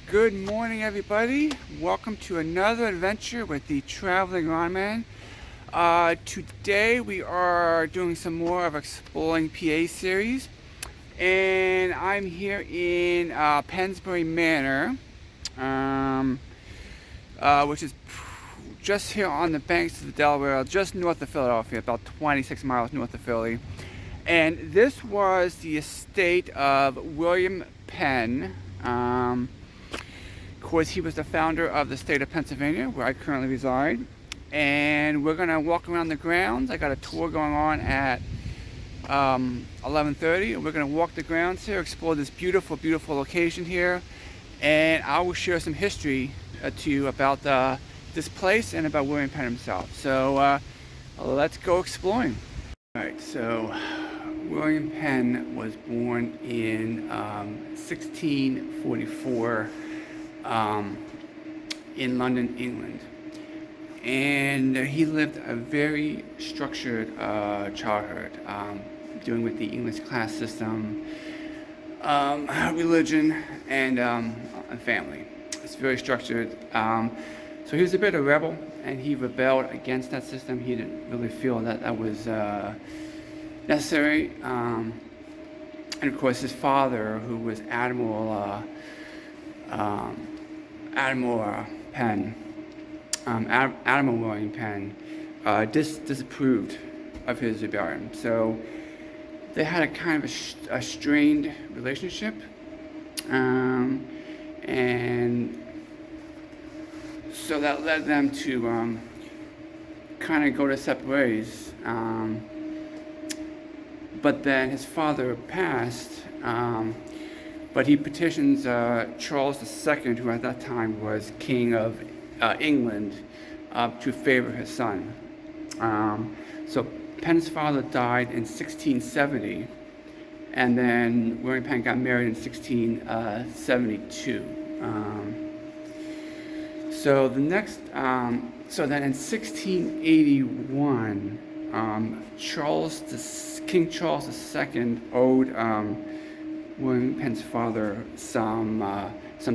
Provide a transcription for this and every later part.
Good morning, everybody. Welcome to another adventure with the Traveling Ronman. Today we are doing some more of Exploring PA series, and I'm here in Pennsbury Manor, which is just here on the banks of the Delaware, just north of Philadelphia, about 26 miles north of Philly. And this was the estate of William Penn. Of course, he was the founder of the state of Pennsylvania, where I currently reside. And we're going to walk around the grounds. I got a tour going on at 11:30. And we're going to walk the grounds here, explore this beautiful, beautiful location here. And I will share some history to you about this place and about William Penn himself. So let's go exploring. All right, so William Penn was born in 1644 in London, England, and he lived a very structured childhood, dealing with the English class system, religion, and family. It's very structured. So he was a bit of a rebel, and he rebelled against that system. He didn't really feel that that was necessary. And of course, his father, who was Admiral Penn, Admiral William Penn, disapproved of his rebellion. So they had a kind of a strained relationship, and so that led them to kind of go to separate ways. But then his father passed, but he petitions Charles II, who at that time was King of England, to favor his son. So Penn's father died in 1670, and then William Penn got married in 1672. So then in 1681, King Charles II owed William Penn's father some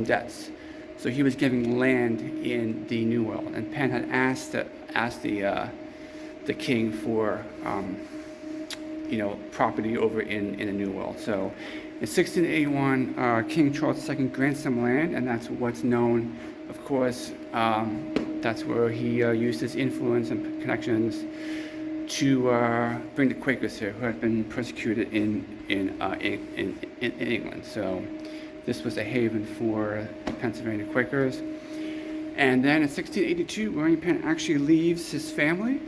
debts. So he was giving land in the New World, and Penn had asked the king for property over in the New World. So in 1681, King Charles II grants some land, and that's what's known. Of course, that's where he used his influence and connections to bring the Quakers here, who had been persecuted in England. So this was a haven for Pennsylvania Quakers. And then in 1682, William Penn actually leaves his family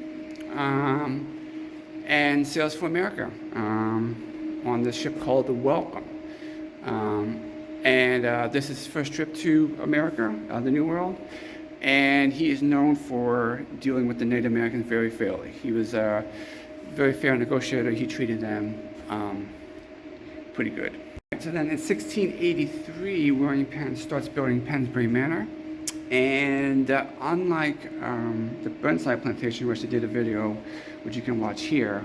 and sails for America on this ship called the Welcome. And this is his first trip to America, the New World. And he is known for dealing with the Native Americans very fairly. He was a very fair negotiator. He treated them pretty good. So then in 1683, William Penn starts building Pennsbury Manor. And unlike the Burnside plantation, which I did a video, which you can watch here,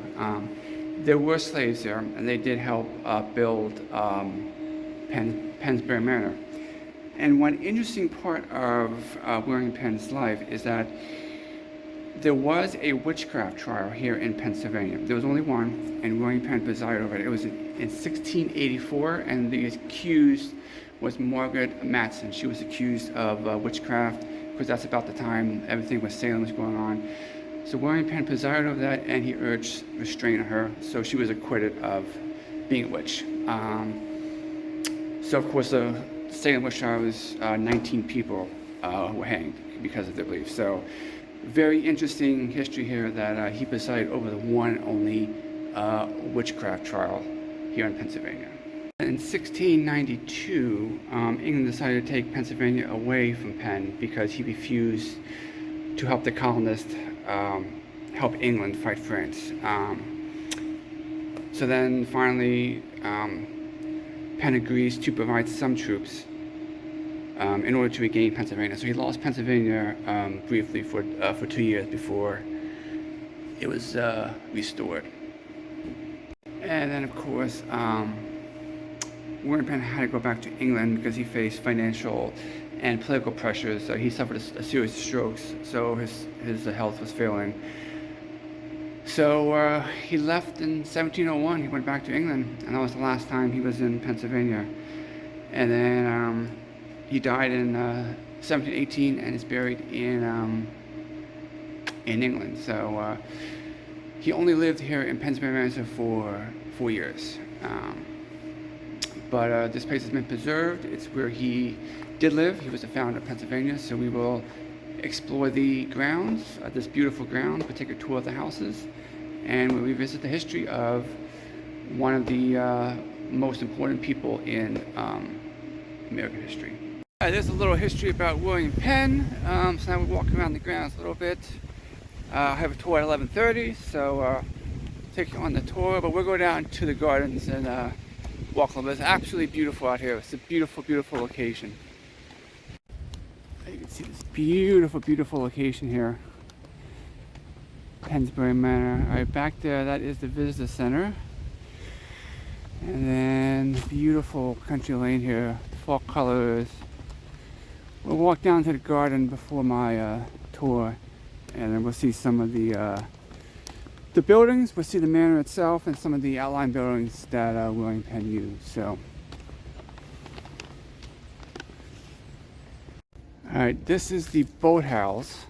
there were slaves there, and they did help build Pennsbury Manor. And one interesting part of William Penn's life is that there was a witchcraft trial here in Pennsylvania. There was only one, and William Penn presided over it. It was in 1684, and the accused was Margaret Matson. She was accused of witchcraft, because that's about the time everything with Salem was going on. So William Penn presided over that, and he urged restraint on her, so she was acquitted of being a witch. So of course the Salem witch trial was 19 people were hanged because of their beliefs. So very interesting history here that he presided over the one and only witchcraft trial here in Pennsylvania. In 1692, England decided to take Pennsylvania away from Penn because he refused to help the colonists help England fight France. So then finally, Penn agrees to provide some troops in order to regain Pennsylvania. So he lost Pennsylvania briefly for 2 years before it was restored. And then, of course, William Penn had to go back to England because he faced financial and political pressures. He suffered a series of strokes, so his health was failing. So he left in 1701. He went back to England, and that was the last time he was in Pennsylvania. And then he died in 1718 and is buried in England. So he only lived here in Pennsbury Manor for 4 years. But this place has been preserved. It's where he did live. He was the founder of Pennsylvania, so we will explore the grounds, this beautiful ground. We'll take a tour of the houses, and we'll revisit the history of one of the most important people in American history. There's a little history about William Penn. So now we're walking around the grounds a little bit. I have a tour at 11:30, so take you on the tour, but we'll go down to the gardens and walk a little bit. It's absolutely beautiful out here. It's a beautiful, beautiful location. You can see this beautiful, beautiful location here. Pennsbury Manor. All right, back there, that is the visitor center. And then beautiful country lane here, fall colors. We'll walk down to the garden before my tour, and then we'll see some of the buildings. We'll see the manor itself and some of the outline buildings that William Penn used. So, all right, this is the boathouse.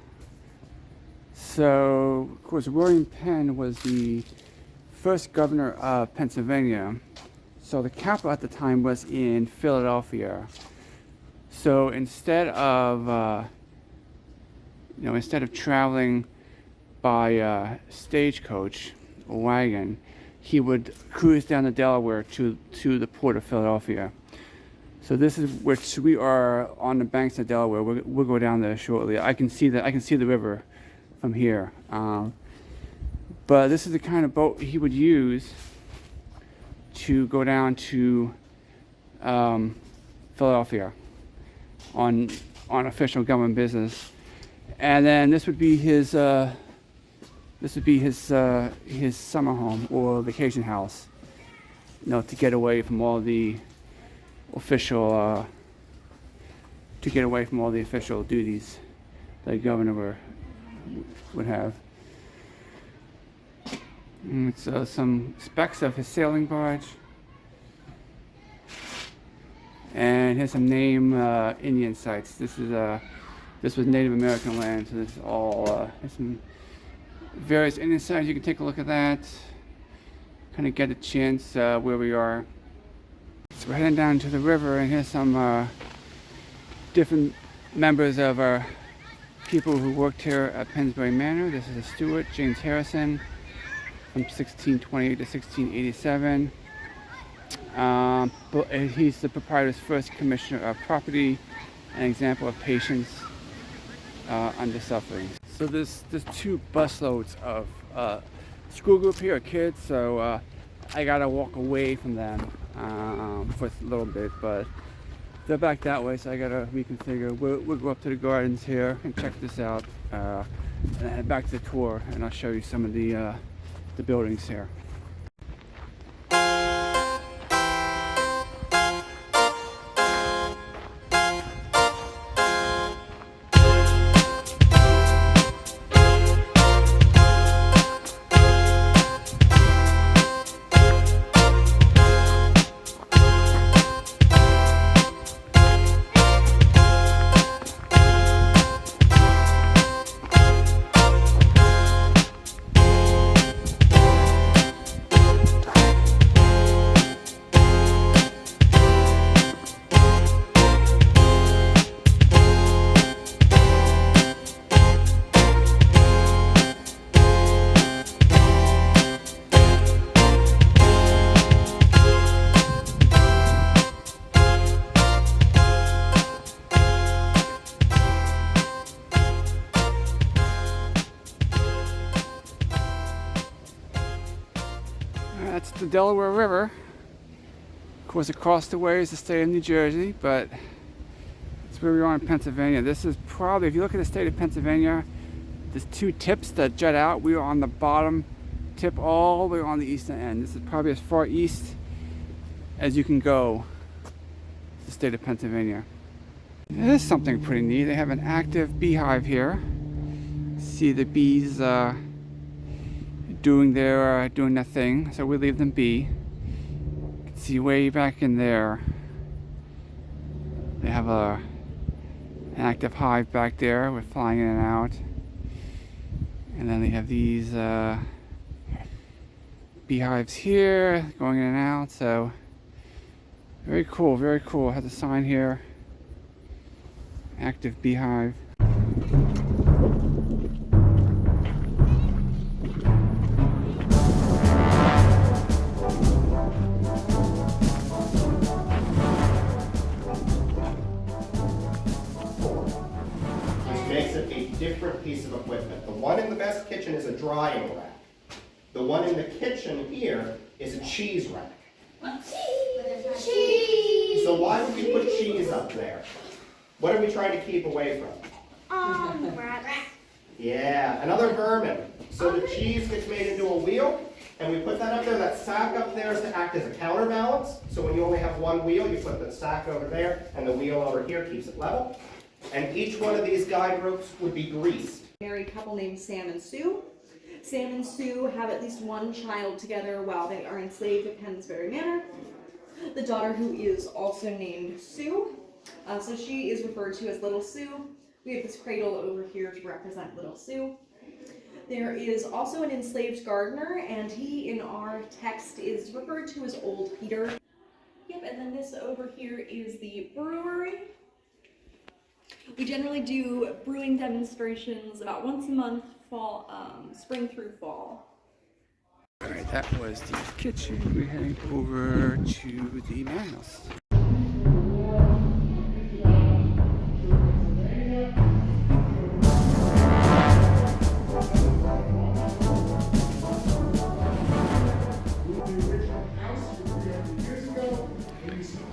So, of course, William Penn was the first governor of Pennsylvania. So the capital at the time was in Philadelphia. So instead of traveling by stagecoach or wagon, he would cruise down the Delaware to the port of Philadelphia. So this is which we are on the banks of Delaware. We'll go down there shortly. I can see the river from here. But this is the kind of boat he would use to go down to Philadelphia on official government business, and then this would be his summer home or vacation house. To get away from all the official duties that a governor would have. It's some specs of his sailing barge, and here's some name Indian sites. This was Native American land, so this is all there's some various Indian sites. You can take a look at that, kind of get a chance where we are. So we're heading down to the river, and here's some different members of our people who worked here at Pennsbury Manor. This is a steward, James Harrison, from 1628 to 1687. But he's the proprietor's first commissioner of property, an example of patience under suffering. So there's 2 busloads of school group here, kids, so I gotta walk away from them for a little bit, but they're back that way, so I gotta reconfigure. We'll go up to the gardens here and check this out, and head back to the tour, and I'll show you some of the buildings here. That's the Delaware River. Of course, across the way is the state of New Jersey, but it's where we are in Pennsylvania. This is probably, if you look at the state of Pennsylvania, there's 2 tips that jut out. We are on the bottom tip all the way on the eastern end. This is probably as far east as you can go the state of Pennsylvania. This is something pretty neat. They have an active beehive here. See the bees doing their thing, so we leave them be. You can see way back in there they have an active hive back there with flying in and out, and then they have these beehives here going in and out. So very cool, very cool. Has a sign here, active beehive. Makes it a different piece of equipment. The one in the best kitchen is a drying rack. The one in the kitchen here is a cheese rack. Cheese! So why would we put cheese up there? What are we trying to keep away from? Rats. Yeah, another vermin. So the cheese gets made into a wheel, and we put that up there. That sack up there is to act as a counterbalance. So when you only have one wheel, you put the sack over there, and the wheel over here keeps it level. And each one of these guide ropes would be greased. Married couple named Sam and Sue. Sam and Sue have at least one child together while they are enslaved at Pennsbury Manor. The daughter, who is also named Sue, so she is referred to as Little Sue. We have this cradle over here to represent Little Sue. There is also an enslaved gardener, and he in our text is referred to as Old Peter. Yep, and then this over here is the brewery. We generally do brewing demonstrations about once a month, spring through fall. Alright, that was the kitchen. We're heading over to the manor house.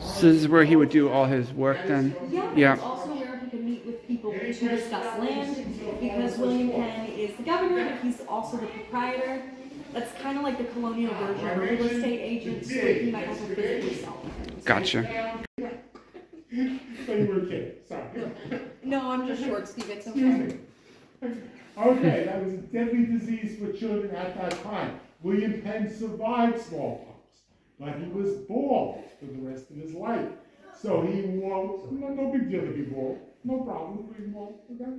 So this is where he would do all his work then? Yeah. It's also where he could meet with people to discuss land, because William Penn is the governor, but he's also the proprietor. That's kind of like the colonial version of a real estate agent, so he might have to physically sell things. Gotcha. When you were a kid, sorry. No, I'm just short, Steve, it's okay. Okay, that was a deadly disease for children at that time. William Penn survived smallpox, but he was bald for the rest of his life. So he wore, no big deal to be bald, no problem being bald, okay?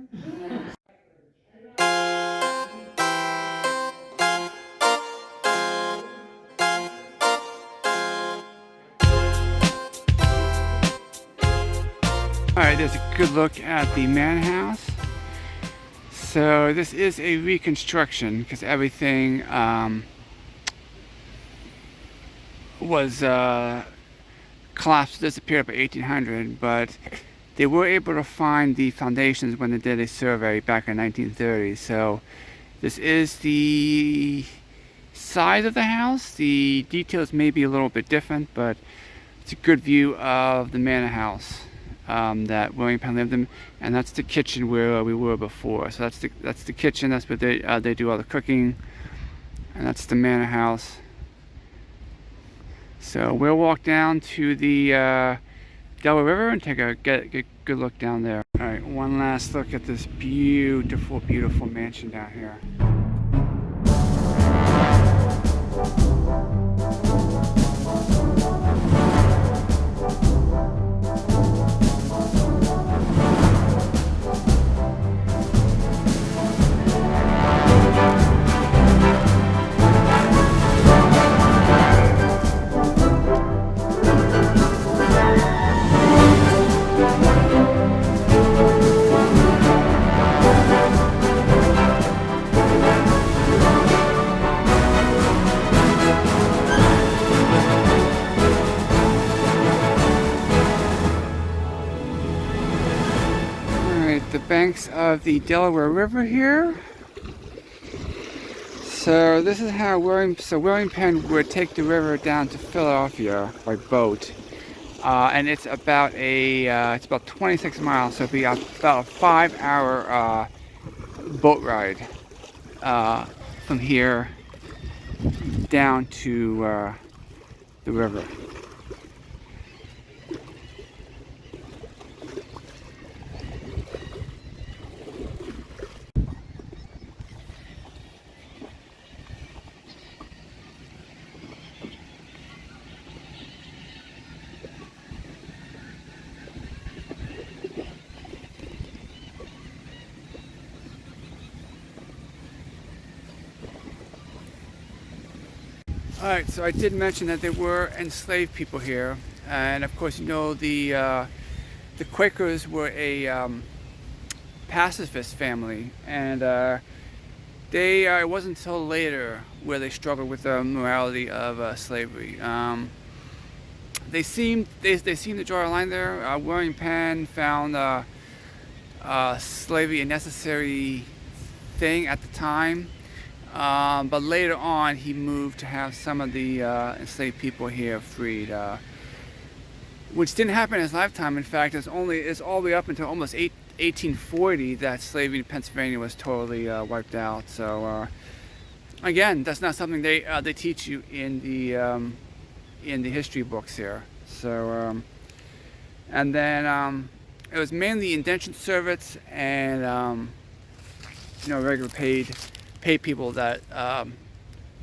Alright, there's a good look at the manor house. So this is a reconstruction because everything was collapsed, disappeared by 1800, but they were able to find the foundations when they did a survey back in 1930. So this is the side of the house. The details may be a little bit different, but it's a good view of the manor house that William Penn lived in, and that's the kitchen where we were before. So that's the kitchen. That's where they do all the cooking, and that's the manor house. So we'll walk down to the Delaware River and take a good look down there. All right, one last look at this beautiful, beautiful mansion down here. The banks of the Delaware River here. So this is how William Penn would take the river down to Philadelphia by boat, and it's about 26 miles, so it'd be about a 5-hour boat ride from here down to the river. All right, so I did mention that there were enslaved people here, and of course, you know, the Quakers were a pacifist family, and it wasn't until later where they struggled with the morality of slavery. They seemed to draw a line there. William Penn found slavery a necessary thing at the time. But later on, he moved to have some of the enslaved people here freed, which didn't happen in his lifetime. In fact, it's all the way up until almost 1840 that slavery in Pennsylvania was totally wiped out. So again, that's not something they teach you in the history books here. So and then it was mainly indentured servants and regular paid people that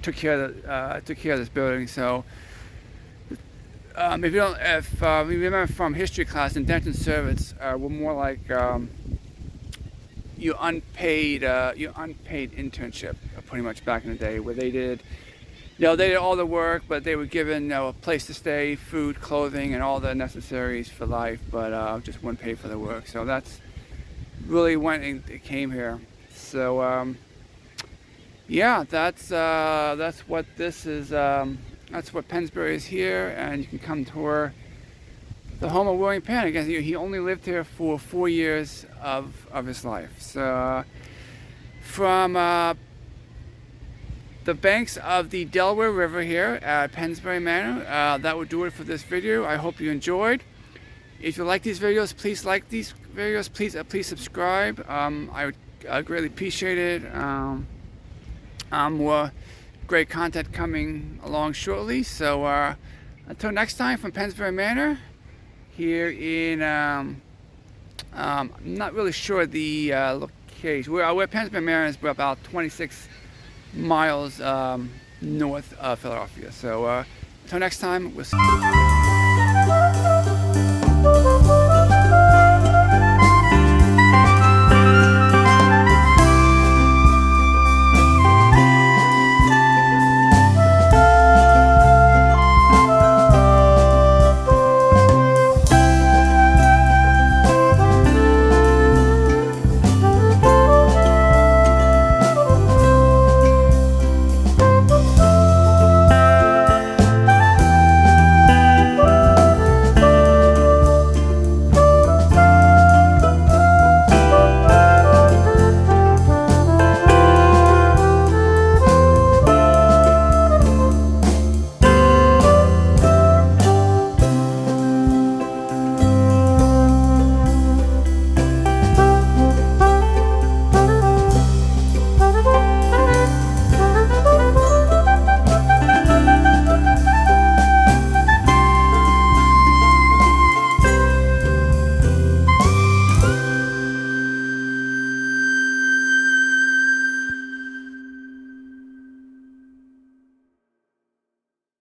took care of this building. So if you remember from history class, indentured servants were more like your unpaid internship, pretty much back in the day, where they did all the work, but they were given a place to stay, food, clothing, and all the necessaries for life, but just wouldn't pay for the work. So that's really when it came here. So yeah, that's what this is. That's what Pennsbury is here, and you can come tour the home of William Penn. Again, he only lived here for 4 years of his life. So from the banks of the Delaware River here at Pennsbury Manor, that would do it for this video. I hope you enjoyed. If you like these videos, please like these videos. Please subscribe. I would greatly appreciate it. More great content coming along shortly. So until next time, from Pennsbury Manor here in I'm not really sure the location. Where Pennsbury Manor is, we're about 26 miles north of Philadelphia. So until next time, we'll see you.